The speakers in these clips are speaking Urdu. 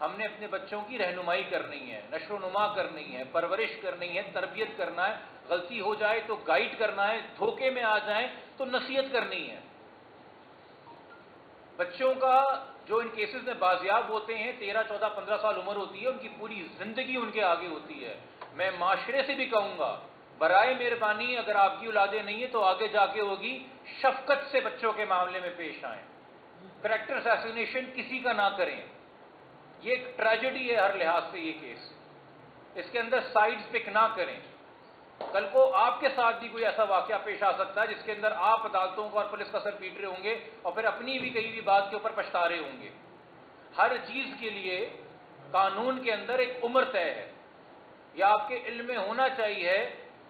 ہم نے اپنے بچوں کی رہنمائی کرنی ہے، نشر و نما کرنی ہے، پرورش کرنی ہے، تربیت کرنا ہے، غلطی ہو جائے تو گائیڈ کرنا ہے، دھوکے میں آ جائیں تو نصیحت کرنی ہے۔ بچوں کا جو ان کیسز میں بازیاب ہوتے ہیں 13، 14، 15 سال عمر ہوتی ہے، ان کی پوری زندگی ان کے آگے ہوتی ہے۔ میں معاشرے سے بھی کہوں گا برائے مہربانی اگر آپ کی اولادیں نہیں ہیں تو آگے جا کے ہوگی، شفقت سے بچوں کے معاملے میں پیش آئیں، کریکٹر اسیسینیشن کسی کا نہ کریں۔ یہ ایک ٹریجڈی ہے ہر لحاظ سے، یہ کیس اس کے اندر سائیڈز پک نہ کریں۔ کل کو آپ کے ساتھ بھی کوئی ایسا واقعہ پیش آ سکتا ہے جس کے اندر آپ عدالتوں کو اور پولیس کا سر پیٹ رہے ہوں گے اور پھر اپنی بھی کئی بھی بات کے اوپر پچھتا رہے ہوں گے۔ ہر چیز کے لیے قانون کے اندر ایک عمر طے ہے۔ یہ آپ کے علم میں ہونا چاہیے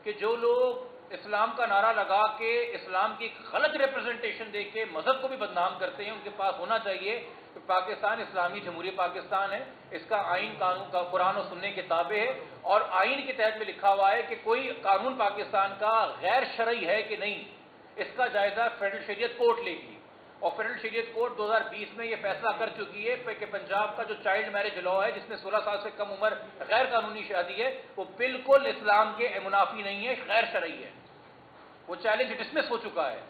کہ جو لوگ اسلام کا نعرہ لگا کے اسلام کی ایک غلط ریپرزنٹیشن دے کے مذہب کو بھی بدنام کرتے ہیں، ان کے پاس ہونا چاہیے کہ پاکستان اسلامی جمہوریہ پاکستان ہے، اس کا آئین قانون کا قرآن و سننے کے تابع ہے، اور آئین کے تحت میں لکھا ہوا ہے کہ کوئی قانون پاکستان کا غیر شرعی ہے کہ نہیں، اس کا جائزہ فیڈرل شریعت کورٹ لے گی۔ اور فیڈرل شریعت کورٹ 2020 میں یہ فیصلہ کر چکی ہے کہ پنجاب کا جو چائلڈ میرج لا ہے، جس میں 16 سال سے کم عمر غیر قانونی شادی ہے، وہ بالکل اسلام کے منافی نہیں ہے، غیر شرعی ہے۔ وہ چیلنج ڈسمس ہو چکا ہے۔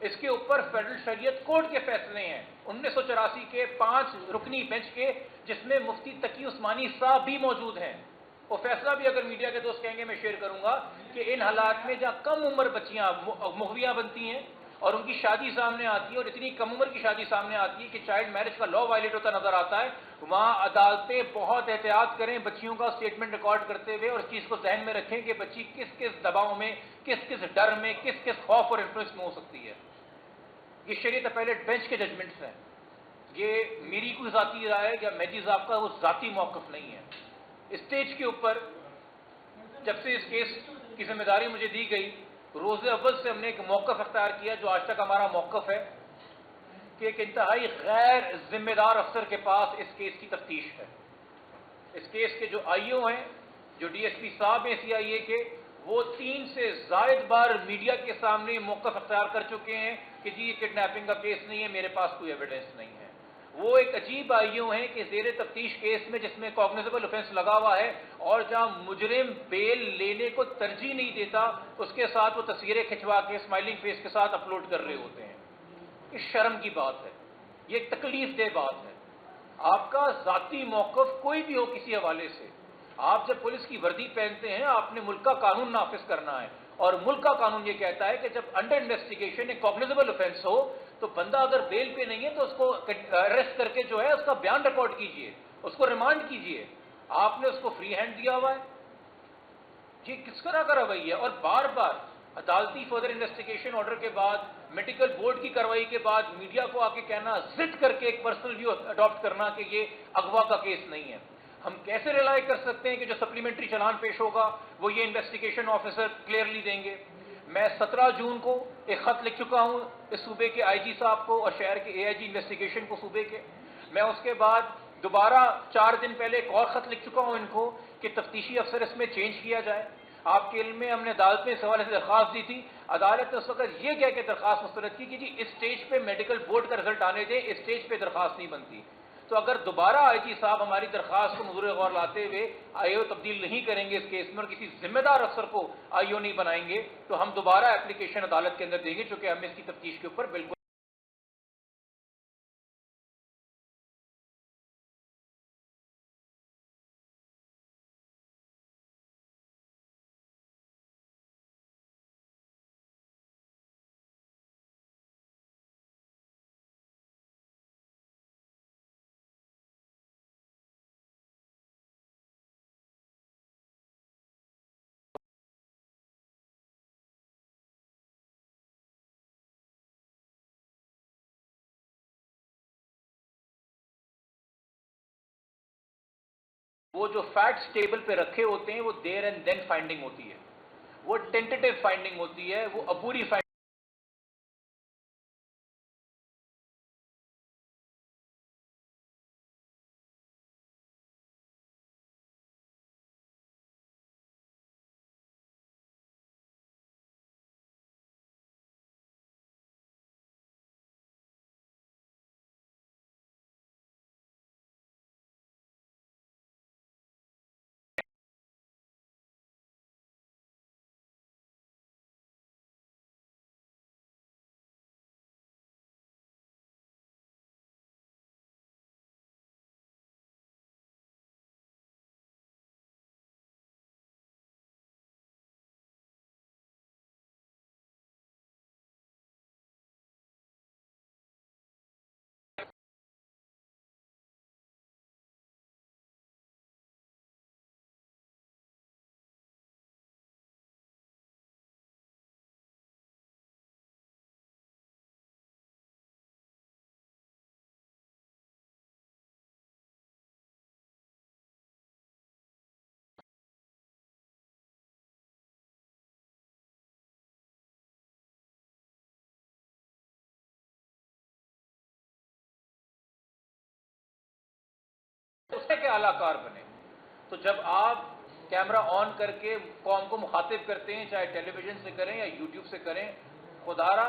اس کے اوپر فیڈرل شریعت کورٹ کے فیصلے ہیں 1984 کے 5 رکنی بینچ کے، جس میں مفتی تقی عثمانی صاحب بھی موجود ہیں۔ وہ فیصلہ بھی اگر میڈیا کے دوست کہیں گے میں شیئر کروں گا کہ ان حالات میں جہاں کم عمر بچیاں مغویاں بنتی ہیں اور ان کی شادی سامنے آتی ہے، اور اتنی کم عمر کی شادی سامنے آتی ہے کہ چائلڈ میرج کا لا وائلیٹ ہوتا نظر آتا ہے، وہاں عدالتیں بہت احتیاط کریں بچیوں کا اسٹیٹمنٹ ریکارڈ کرتے ہوئے، اور اس چیز کو ذہن میں رکھیں کہ بچی کس کس دباؤ میں، کس کس ڈر میں، کس کس خوف اور انفلوئنس میں ہو سکتی ہے۔ یہ شریعت اپیلیٹ بینچ کے ججمنٹس ہیں، یہ میری کوئی ذاتی رائے یا میجی صاحب کا وہ ذاتی موقف نہیں ہے۔ اسٹیج کے اوپر جب سے اس کیس کی ذمہ داری مجھے دی گئی، روز اول سے ہم نے ایک موقف اختیار کیا جو آج تک ہمارا موقف ہے کہ ایک انتہائی غیر ذمہ دار افسر کے پاس اس کیس کی تفتیش ہے۔ اس کیس کے جو آئی او ہیں، جو ڈی ایس پی صاحب ہیں سی آئی اے کے، وہ 3 سے زائد بار میڈیا کے سامنے موقف اختیار کر چکے ہیں کہ جی یہ کڈنیپنگ کا کیس نہیں ہے، میرے پاس کوئی ایویڈنس نہیں ہے۔ وہ ایک عجیب آئی او ہیں کہ زیر تفتیش کیس میں جس میں کوگنیزیبل اوفینس لگا ہوا ہے اور جہاں مجرم بیل لینے کو ترجیح نہیں دیتا، اس کے ساتھ وہ تصویریں کھنچوا کے اسمائلنگ فیس کے ساتھ اپلوڈ کر رہے ہوتے ہیں۔ یہ شرم کی بات ہے، یہ ایک تکلیف دہ بات ہے۔ آپ کا ذاتی موقف کوئی بھی ہو کسی حوالے سے، آپ جب پولیس کی وردی پہنتے ہیں آپ نے ملک کا قانون نافذ کرنا ہے، اور ملک کا قانون یہ کہتا ہے کہ جب انڈر انویسٹیگیشن ایک کوگنیزیبل اوفینس ہو تو بندہ اگر بیل پہ نہیں ہے تو اس کو اریسٹ کر کے جو ہے اس کا بیان ریکارڈ کیجئے، اس کو ریمانڈ کیجئے۔ آپ نے اس کو فری ہینڈ دیا ہوا ہے، یہ کس طرح کا رویہ ہے؟ اور بار بار عدالتی فردر انویسٹیگیشن آرڈر کے بعد، میڈیکل بورڈ کی کارروائی کے بعد میڈیا کو آ کے کہنا، ضد کر کے ایک پرسنل ویو اڈاپٹ کرنا کہ یہ اغوا کا کیس نہیں ہے۔ ہم کیسے ریلائی کر سکتے ہیں کہ جو سپلیمنٹری چلان پیش ہوگا وہ یہ انویسٹیگیشن آفیسر کلیئرلی دیں گے؟ میں 17 جون کو ایک خط لکھ چکا ہوں اس صوبے کے آئی جی صاحب کو اور شہر کے اے آئی جی انویسٹیگیشن کو صوبے کے۔ میں اس کے بعد دوبارہ 4 دن پہلے ایک اور خط لکھ چکا ہوں ان کو کہ تفتیشی افسر اس میں چینج کیا جائے۔ آپ کے علم میں ہم نے عدالت میں اس حوالے سے درخواست دی تھی، عدالت نے اس وقت یہ کہہ کے درخواست مسترد کی کہ جی اس سٹیج پہ میڈیکل بورڈ کا رزلٹ آنے دیں، اس سٹیج پہ درخواست نہیں بنتی۔ تو اگر دوبارہ آئی جی صاحب ہماری درخواست کو مزور غور لاتے ہوئے آئی او تبدیل نہیں کریں گے اس کیس میں اور کسی ذمہ دار افسر کو آئی او نہیں بنائیں گے تو ہم دوبارہ اپلیکیشن عدالت کے اندر دیں گے، چونکہ ہم اس کی تفتیش کے اوپر بالکل وہ جو فیکٹس ٹیبل پہ رکھے ہوتے ہیں وہ دیر اینڈ دین فائنڈنگ ہوتی ہے، وہ ٹینٹیٹو فائنڈنگ ہوتی ہے، وہ عبوری فائنڈنگ اعلیٰ کار بنے. تو جب آپ کیمرہ آن کر کے قوم کو مخاطب کرتے ہیں, چاہے ٹیلی ویژن سے کریں یا یوٹیوب سے کریں, خدارا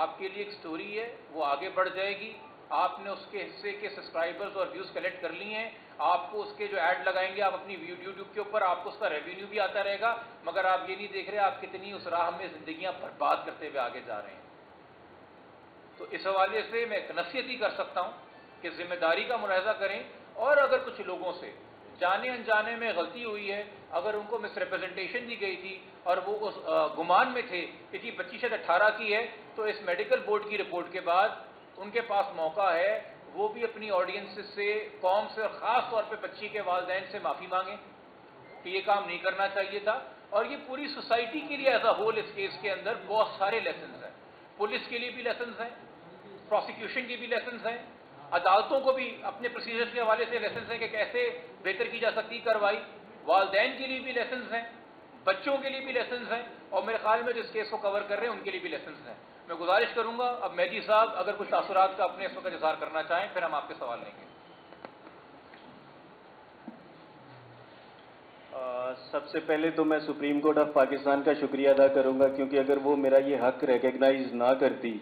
آپ کے لیے ایک سٹوری ہے, وہ آگے بڑھ جائے گی. آپ نے اس کے حصے کے سبسکرائبرز اور ویوز کلیکٹ کر لی ہیں, آپ کو اس کے جو ایڈ لگائیں گے آپ اپنی یوٹیوب کے اوپر, آپ کو اس کا ریونیو بھی آتا رہے گا, مگر آپ یہ نہیں دیکھ رہے آپ کتنی اس راہ میں زندگیاں برباد کرتے ہوئے آگے جا رہے ہیں. تو اس حوالے سے میں ایک نصیحت ہی کر سکتا ہوں کہ ذمہ داری کا ملاحظہ کریں, اور اگر کچھ لوگوں سے جانے انجانے میں غلطی ہوئی ہے, اگر ان کو مس ریپرزنٹیشن دی گئی تھی اور وہ اس گمان میں تھے کہ یہ بچی شاید 18 کی ہے, تو اس میڈیکل بورڈ کی رپورٹ کے بعد ان کے پاس موقع ہے وہ بھی اپنی آڈینس سے, قوم سے, اور خاص طور پہ بچی کے والدین سے معافی مانگیں کہ یہ کام نہیں کرنا چاہیے تھا. اور یہ پوری سوسائٹی کے لیے ایز اے ہول اس کیس کے اندر بہت سارے لیسنز ہیں. پولیس کے لیے بھی لیسنز ہیں, پروسیکیوشن کے بھی لیسنز ہیں, عدالتوں کو بھی اپنے پروسیجرز کے حوالے سے لیسنز ہیں کہ کیسے بہتر کی جا سکتی کارروائی, والدین کے لیے بھی لیسنز ہیں, بچوں کے لیے بھی لیسنز ہیں, اور میرے خیال میں جو اس کیس کو کور کر رہے ہیں ان کے لیے بھی لیسنز ہیں. میں گزارش کروں گا اب مہدی صاحب اگر کچھ تاثرات کا اپنے اس وقت اظہار کرنا چاہیں, پھر ہم آپ کے سوال لیں گے. سب سے پہلے تو میں سپریم کورٹ آف پاکستان کا شکریہ ادا کروں گا, کیونکہ اگر وہ میرا یہ حق ریکگنائز نہ کرتی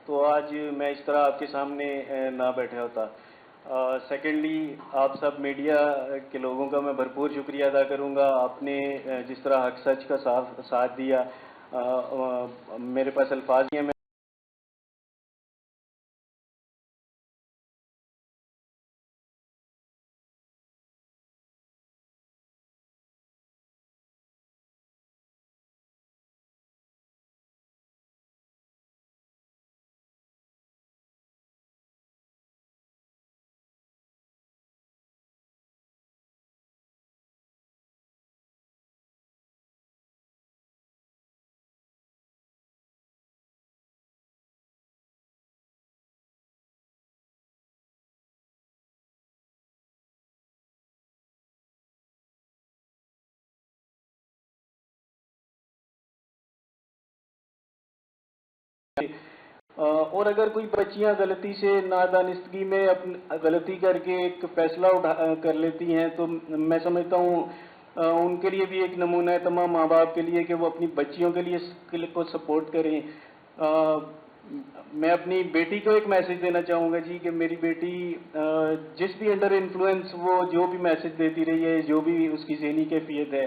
تو آج میں اس طرح آپ کے سامنے نہ بیٹھا ہوتا. سیکنڈلی آپ سب میڈیا کے لوگوں کا میں بھرپور شکریہ ادا کروں گا. آپ نے جس طرح حق سچ کا ساتھ دیا, میرے پاس الفاظ نہیں ہیں. اور اگر کوئی بچیاں غلطی سے نادانستگی میں غلطی کر کے ایک فیصلہ کر لیتی ہیں تو میں سمجھتا ہوں ان کے لیے بھی ایک نمونہ ہے تمام ماں باپ کے لیے کہ وہ اپنی بچیوں کے لیے کو سپورٹ کریں. میں اپنی بیٹی کو ایک میسج دینا چاہوں گا جی, کہ میری بیٹی جس بھی انڈر انفلوئنس وہ جو بھی میسج دیتی رہی ہے, جو بھی اس کی ذہنی کیفیت ہے,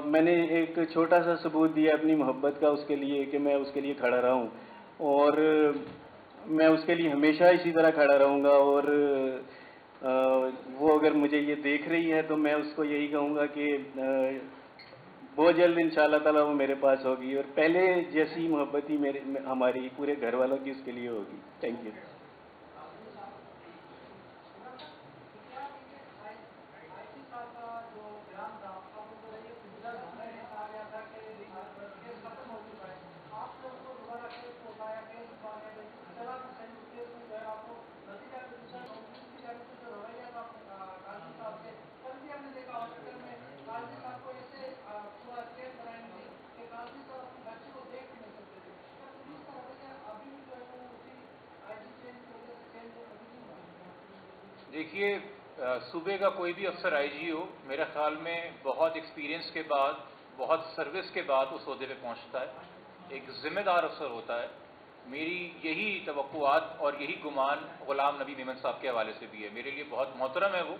میں نے ایک چھوٹا سا ثبوت دیا اپنی محبت کا اس کے لیے کہ میں اس کے لیے کھڑا رہا ہوں, اور میں اس کے لیے ہمیشہ اسی طرح کھڑا رہوں گا. اور وہ اگر مجھے یہ دیکھ رہی ہے تو میں اس کو یہی کہوں گا کہ بہت جلد انشاءاللہ تعالیٰ وہ میرے پاس ہوگی, اور پہلے جیسی محبت ہی ہماری پورے گھر والوں کی اس کے لیے ہوگی. Thank you. دیکھیے, صوبے کا کوئی بھی افسر آئی جی ہو, میرے خیال میں بہت ایکسپیرینس کے بعد, بہت سروس کے بعد اس عہدے پہ پہنچتا ہے. ایک ذمہ دار افسر ہوتا ہے. میری یہی توقعات اور یہی گمان غلام نبی میمن صاحب کے حوالے سے بھی ہے. میرے لیے بہت محترم ہے وہ,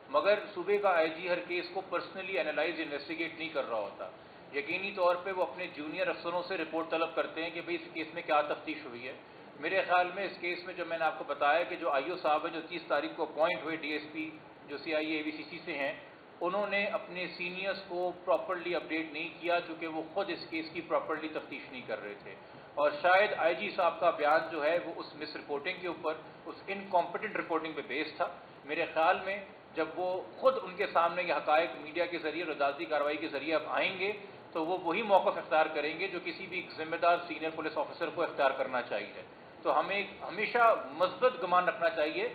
مگر صوبے کا آئی جی ہر کیس کو پرسنلی انالائز انویسٹیگیٹ نہیں کر رہا ہوتا. یقینی طور پہ وہ اپنے جونیئر افسروں سے رپورٹ طلب کرتے ہیں کہ بھئی اس کیس میں کیا تفتیش ہوئی ہے. میرے خیال میں اس کیس میں جو میں نے آپ کو بتایا کہ جو آئی او صاحب ہیں جو 30 تاریخ کو اپوائنٹ ہوئے ڈی ایس پی جو سی آئی اے وی سی سی سے ہیں, انہوں نے اپنے سینئرز کو پراپرلی اپڈیٹ نہیں کیا, چونکہ وہ خود اس کیس کی پراپرلی تفتیش نہیں کر رہے تھے. اور شاید آئی جی صاحب کا بیان جو ہے وہ اس مس رپورٹنگ کے اوپر, اس انکمپیٹنٹ رپورٹنگ پہ بیس تھا. میرے خیال میں جب وہ خود ان کے سامنے یہ حقائق میڈیا کے ذریعے اور عدالتی کارروائی کے ذریعے اب آئیں گے تو وہ وہی موقف اختیار کریں گے جو کسی بھی ذمہ دار سینئر پولیس آفیسر کو اختیار کرنا چاہیے. تو ہمیں ہمیشہ مثبت گمان رکھنا چاہیے.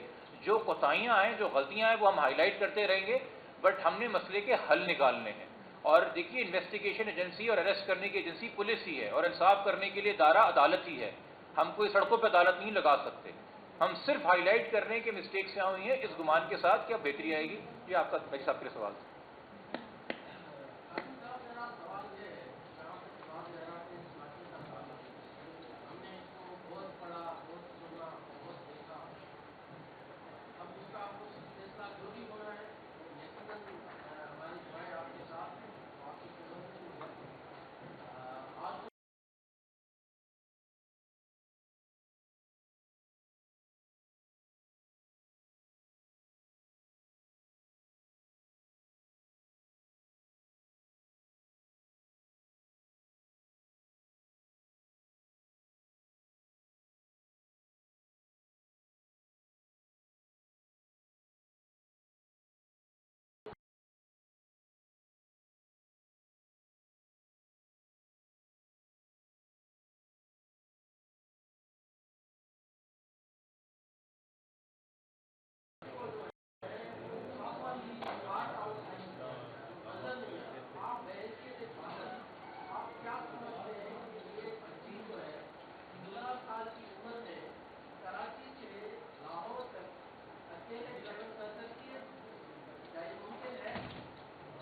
جو کوتاہیاں ہیں, جو غلطیاں ہیں, وہ ہم ہائی لائٹ کرتے رہیں گے, بٹ ہم نے مسئلے کے حل نکالنے ہیں. اور دیکھیے, انویسٹیگیشن ایجنسی اور اریسٹ کرنے کی ایجنسی پولیس ہی ہے, اور انصاف کرنے کے لیے ادارہ عدالت ہی ہے. ہم کوئی سڑکوں پہ عدالت نہیں لگا سکتے. ہم صرف ہائی لائٹ کر رہے ہیں کہ مسٹیکس یہاں ہوئی ہیں، اس گمان کے ساتھ کیا بہتری آئے گی. یہ آپ کا میری صاحب کے لیے سوال تھا.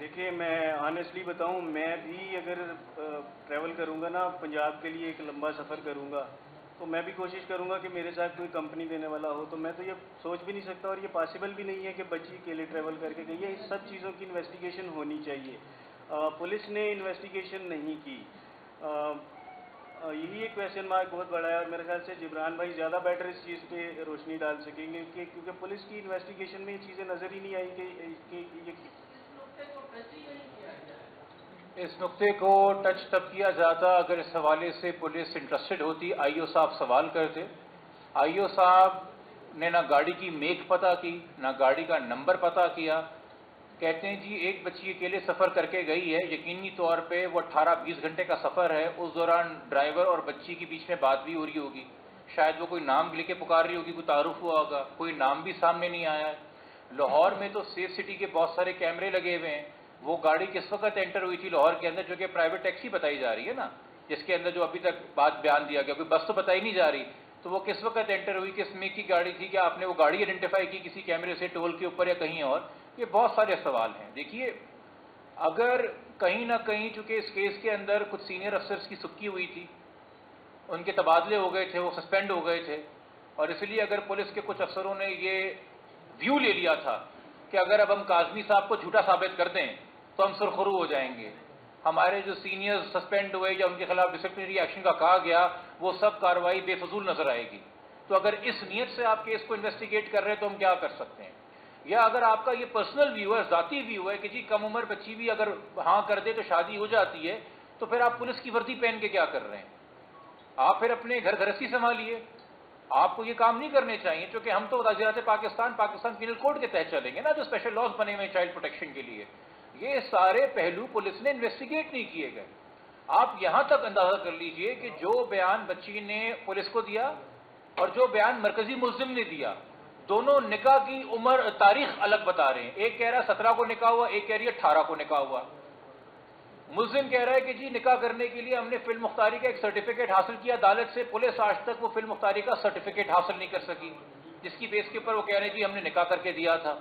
دیکھیے میں آنیسٹلی بتاؤں، میں بھی اگر ٹریول کروں گا نا پنجاب کے لیے ایک لمبا سفر کروں گا تو میں بھی کوشش کروں گا کہ میرے ساتھ کوئی کمپنی دینے والا ہو. تو میں تو یہ سوچ بھی نہیں سکتا اور یہ پاسبل بھی نہیں ہے کہ بچی اکیلے ٹریول کر کے گئی ہے. اس سب چیزوں کی انویسٹیگیشن ہونی چاہیے. پولیس نے انویسٹیگیشن نہیں کی. یہی ایک کویشچن مارک بہت بڑا ہے اور میرے خیال سے جبران بھائی زیادہ بیٹر اس چیز پہ روشنی ڈال سکیں گے کیونکہ پولیس کی انویسٹیگیشن میں یہ چیزیں نظر ہی نہیں آئی کہ یہ اس نقطے کو ٹچ تب کیا جاتا اگر اس حوالے سے پولیس انٹرسٹڈ ہوتی. آئی او صاحب سوال کرتے. آئی او صاحب نے نہ گاڑی کی میک پتہ کی، نہ گاڑی کا نمبر پتہ کیا. کہتے ہیں جی ایک بچی اکیلے سفر کر کے گئی ہے، یقینی طور پہ وہ 18-20 گھنٹے کا سفر ہے. اس دوران ڈرائیور اور بچی کے بیچ میں بات بھی ہو رہی ہوگی، شاید وہ کوئی نام لے کے پکار رہی ہوگی، کوئی تعارف ہوا ہوگا، کوئی نام بھی سامنے نہیں آیا ہے. لاہور میں تو سیف سٹی کے بہت سارے کیمرے لگے ہوئے ہیں. وہ گاڑی کس وقت انٹر ہوئی تھی لاہور کے اندر، جو کہ پرائیویٹ ٹیکسی بتائی جا رہی ہے نا، جس کے اندر جو ابھی تک بات بیان دیا گیا، کوئی بس تو بتائی نہیں جا رہی، تو وہ کس وقت انٹر ہوئی، کس میک کی گاڑی تھی، کیا آپ نے وہ گاڑی آئیڈینٹیفائی کی کسی کیمرے سے ٹول کے اوپر یا کہیں اور؟ یہ بہت سارے سوال ہیں. دیکھیے اگر کہیں نہ کہیں چونکہ اس کیس کے اندر کچھ سینئر افسرز کی سکی ہوئی تھی، ان کے تبادلے ہو گئے تھے، وہ سسپینڈ ہو گئے تھے، اور اس لیے اگر پولیس کے کچھ افسروں نے یہ ویو لے لیا تھا کہ اگر اب ہم کاظمی صاحب کو جھوٹا ثابت کر دیں تو ہم سرخرو ہو جائیں گے، ہمارے جو سینئر سسپینڈ ہوئے یا ان کے خلاف ڈسپلنری ایکشن کا کہا گیا وہ سب کارروائی بے فضول نظر آئے گی. تو اگر اس نیت سے آپ کیس کو انویسٹیگیٹ کر رہے ہیں تو ہم کیا کر سکتے ہیں؟ یا اگر آپ کا یہ پرسنل ویو ہے، ذاتی ویو ہے کہ جی کم عمر بچی بھی اگر ہاں کر دے تو شادی ہو جاتی ہے، تو پھر آپ پولیس کی وردی پہن کے کیا کر رہے ہیں؟ آپ پھر اپنے گھر گھرستی سنبھالیے. آپ کو یہ کام نہیں کرنے چاہیے، چونکہ ہم تو وزارت پاکستان پینل کوڈ کے تحت چلیں گے نا، جو اسپیشل لاز بنے ہوئے چائلڈ پروٹیکشن کے لیے. یہ سارے پہلو پولیس نے انویسٹیگیٹ نہیں کیے گئے. آپ یہاں تک اندازہ کر لیجئے کہ جو بیان بچی نے پولیس کو دیا اور جو بیان مرکزی ملزم نے دیا، دونوں نکاح کی عمر تاریخ الگ بتا رہے ہیں. ایک کہہ رہا ہے 17 کو نکاح ہوا، ایک کہہ رہی ہے 18 کو نکاح ہوا. ملزم کہہ رہا ہے کہ جی نکاح کرنے کے لیے ہم نے فی المختاری کا ایک سرٹیفکیٹ حاصل کیا، عدالت سے پولیس آج تک وہ فی المختاری کا سرٹیفکیٹ حاصل نہیں کر سکی، جس کی بیس کے اوپر وہ کہہ رہے ہیں جی ہم نے نکاح کر کے دیا تھا.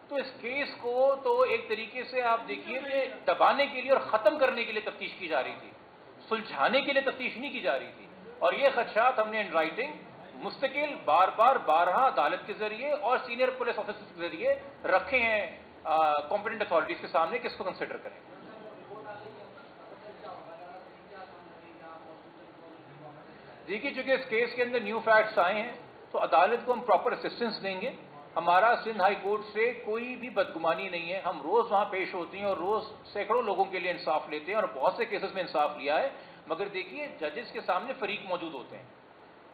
تو اس کیس کو تو ایک طریقے سے آپ دیکھیے کہ دبانے کے لیے اور ختم کرنے کے لیے تفتیش کی جا رہی تھی، سلجھانے کے لیے تفتیش نہیں کی جا رہی تھی. اور یہ خدشات ہم نے ان رائٹنگ مستقل بارہا عدالت کے ذریعے اور سینئر پولیس آفیسر کے ذریعے رکھے ہیں کمپیٹنٹ اتھارٹیز کے سامنے، کس کو کنسیڈر کریں. دیکھیے چونکہ اس کیس کے اندر نیو فیکٹس آئے ہیں تو عدالت کو ہم پراپر اسسٹنس دیں گے. ہمارا سندھ ہائی کورٹ سے کوئی بھی بدگمانی نہیں ہے، ہم روز وہاں پیش ہوتے ہیں اور روز سینکڑوں لوگوں کے لیے انصاف لیتے ہیں اور بہت سے کیسز میں انصاف لیا ہے. مگر دیکھیے ججز کے سامنے فریق موجود ہوتے ہیں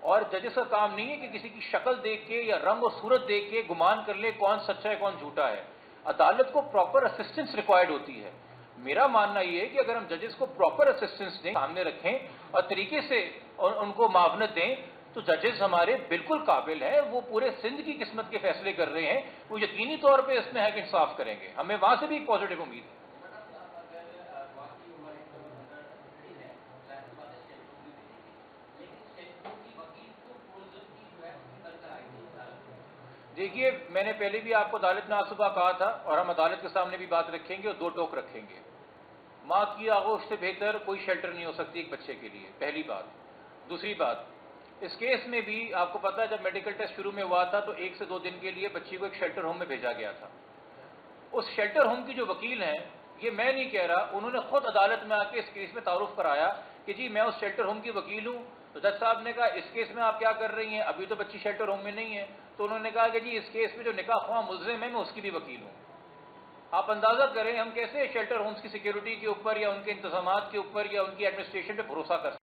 اور ججز کا کام نہیں ہے کہ کسی کی شکل دیکھ کے یا رنگ و صورت دیکھ کے گمان کر لے کون سچا ہے کون جھوٹا ہے. عدالت کو پراپر اسسٹنس ریکوائرڈ ہوتی ہے. میرا ماننا یہ ہے کہ اگر ہم ججز کو پراپر اسسٹنس دیں، سامنے رکھیں اور طریقے سے ان کو معاونت دیں، تو ججز ہمارے بالکل قابل ہیں، وہ پورے سندھ کی قسمت کے فیصلے کر رہے ہیں، وہ یقینی طور پہ اس میں حق انصاف کریں گے. ہمیں وہاں سے بھی ایک پازیٹیو امید ہے. دیکھیے میں نے پہلے بھی آپ کو عدالت میں آج صبح کہا تھا اور ہم عدالت کے سامنے بھی بات رکھیں گے اور دو ٹوک رکھیں گے. ماں کی آغوش سے بہتر کوئی شیلٹر نہیں ہو سکتی ایک بچے کے لیے، پہلی بات. دوسری بات، اس کیس میں بھی آپ کو پتا ہے جب میڈیکل ٹیسٹ شروع میں ہوا تھا تو 1 سے 2 دن کے لیے بچی کو ایک شیلٹر ہوم میں بھیجا گیا تھا. اس شیلٹر ہوم کی جو وکیل ہیں، یہ میں نہیں کہہ رہا، انہوں نے خود عدالت میں آ کے اس کیس میں تعارف کرایا کہ جی میں اس شیلٹر ہوم کی وکیل ہوں. تو جج صاحب نے کہا اس کیس میں آپ کیا کر رہی ہیں، ابھی تو بچی شیلٹر ہوم میں نہیں ہے. تو انہوں نے کہا کہ جی اس کیس میں جو نکاح خواہ ملزم ہے میں اس کی بھی وکیل ہوں. آپ اندازہ کریں ہم کیسے شیلٹر ہومز کی سیکیورٹی کے اوپر یا ان کے انتظامات کے اوپر یا ان کی ایڈمنسٹریشن پہ بھروسہ کر سکتے.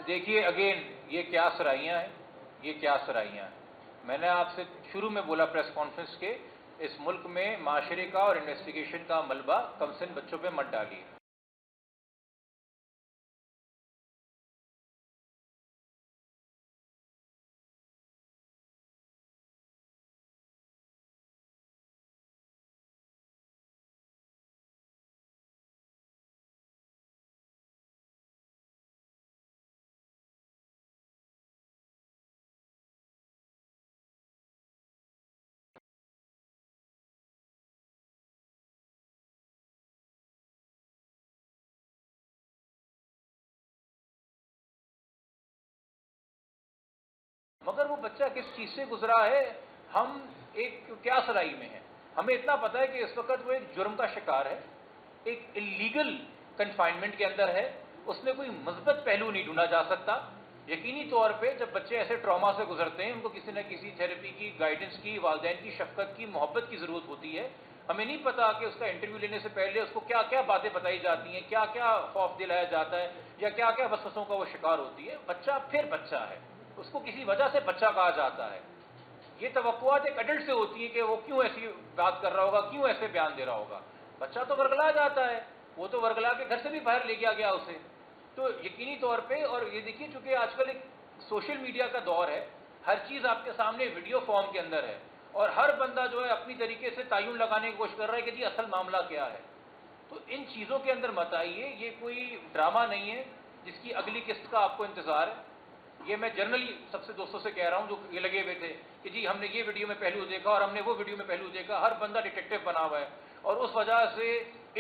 دیکھیے اگین یہ کیا سرائیاں ہیں، یہ کیا سرائیاں ہیں. میں نے آپ سے شروع میں بولا پریس کانفرنس کے، اس ملک میں معاشرے کا اور انویسٹیگیشن کا ملبہ کم سن بچوں پہ مت ڈالیے. مگر وہ بچہ کس چیز سے گزرا ہے، ہم ایک کیا سرائی میں ہیں. ہمیں اتنا پتا ہے کہ اس وقت وہ ایک جرم کا شکار ہے، ایک انلیگل کنفائنمنٹ کے اندر ہے. اس میں کوئی مثبت پہلو نہیں ڈھونڈا جا سکتا. یقینی طور پہ جب بچے ایسے ٹراما سے گزرتے ہیں ان کو کسی نہ کسی تھیراپی کی، گائیڈنس کی، والدین کی شفقت کی، محبت کی ضرورت ہوتی ہے. ہمیں نہیں پتا کہ اس کا انٹرویو لینے سے پہلے اس کو کیا کیا باتیں بتائی جاتی ہیں، کیا کیا خوف دلایا جاتا ہے یا کیا کیا وسوسوں کا وہ شکار ہوتی ہے. بچہ پھر بچہ ہے، اس کو کسی وجہ سے بچہ کہا جاتا ہے. یہ توقعات ایک ایڈلٹ سے ہوتی ہیں کہ وہ کیوں ایسی بات کر رہا ہوگا، کیوں ایسے بیان دے رہا ہوگا. بچہ تو ورگلا جاتا ہے، وہ تو ورگلا کے گھر سے بھی باہر لے گیا اسے. تو یقینی طور پہ، اور یہ دیکھیے چونکہ آج کل ایک سوشل میڈیا کا دور ہے، ہر چیز آپ کے سامنے ویڈیو فارم کے اندر ہے اور ہر بندہ جو ہے اپنی طریقے سے تعین لگانے کی کوشش کر رہا ہے کہ جی اصل معاملہ کیا ہے. تو ان چیزوں کے اندر مت آئیے، یہ کوئی ڈرامہ نہیں ہے جس کی اگلی قسط کا آپ کو انتظار ہے. یہ میں جنرلی سب سے دوستوں سے کہہ رہا ہوں جو یہ لگے ہوئے تھے کہ جی ہم نے یہ ویڈیو میں پہلو دیکھا اور ہم نے وہ ویڈیو میں پہلو دیکھا. ہر بندہ ڈیٹیکٹیو بنا ہوا ہے اور اس وجہ سے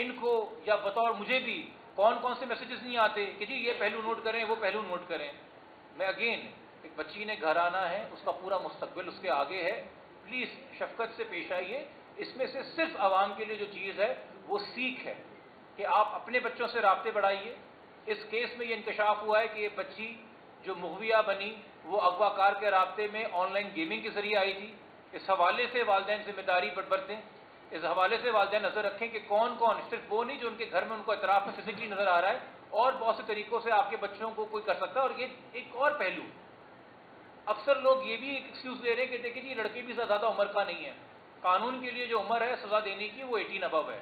ان کو یا بطور مجھے بھی کون کون سے میسیجز نہیں آتے کہ جی یہ پہلو نوٹ کریں، وہ پہلو نوٹ کریں. میں اگین، ایک بچی نے گھر آنا ہے، اس کا پورا مستقبل اس کے آگے ہے. پلیز شفقت سے پیش آئیے. اس میں سے صرف عوام کے لیے جو چیز ہے وہ سیکھ ہے کہ آپ اپنے بچوں سے رابطے بڑھائیے. اس کیس میں یہ انکشاف ہوا ہے کہ یہ بچی جو مغویہ بنی وہ اغوا کار کے رابطے میں آن لائن گیمنگ کے ذریعے آئی تھی. اس حوالے سے والدین ذمہ داری برتیں، اس حوالے سے والدین نظر رکھیں کہ کون کون، صرف وہ نہیں جو ان کے گھر میں ان کو اطراف میں فزیکلی نظر آ رہا ہے، اور بہت سے طریقوں سے آپ کے بچوں کو کوئی کر سکتا ہے. اور یہ ایک اور پہلو، اکثر لوگ یہ بھی ایکسکیوز دے رہے ہیں کہ دیکھیں جی لڑکے بھی زیادہ عمر کا نہیں ہے. قانون کے لیے جو عمر ہے سزا دینے کی وہ 18 ابو ہے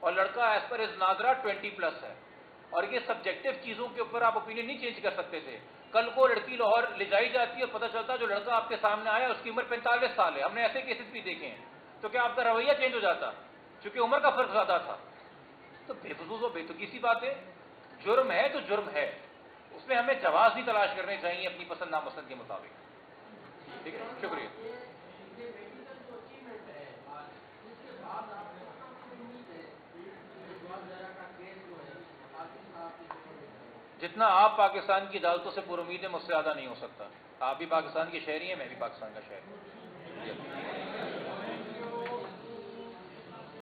اور لڑکا ایز پر از ناظرہ 20+ ہے. اور یہ سبجیکٹو چیزوں کے اوپر آپ اوپینین نہیں چینج کر سکتے تھے. کل کو لڑکی لاہور لے جائی جاتی ہے اور پتہ چلتا جو لڑکا آپ کے سامنے آیا اس کی عمر 45 سال ہے. ہم نے ایسے کیسز بھی دیکھے ہیں. تو کیا آپ کا رویہ چینج ہو جاتا چونکہ عمر کا فرق زیادہ تھا؟ تو بے فضول و بے تکی سی بات ہے. جرم ہے تو جرم ہے، اس میں ہمیں جواز نہیں تلاش کرنے چاہیے اپنی پسند ناپسند کے مطابق. ٹھیک ہے، شکریہ. جتنا آپ پاکستان کی عدالتوں سے پر امید ہے مجھ سے زیادہ نہیں ہو سکتا. آپ بھی پاکستان کے شہری ہیں، میں بھی پاکستان کا شہری ہوں.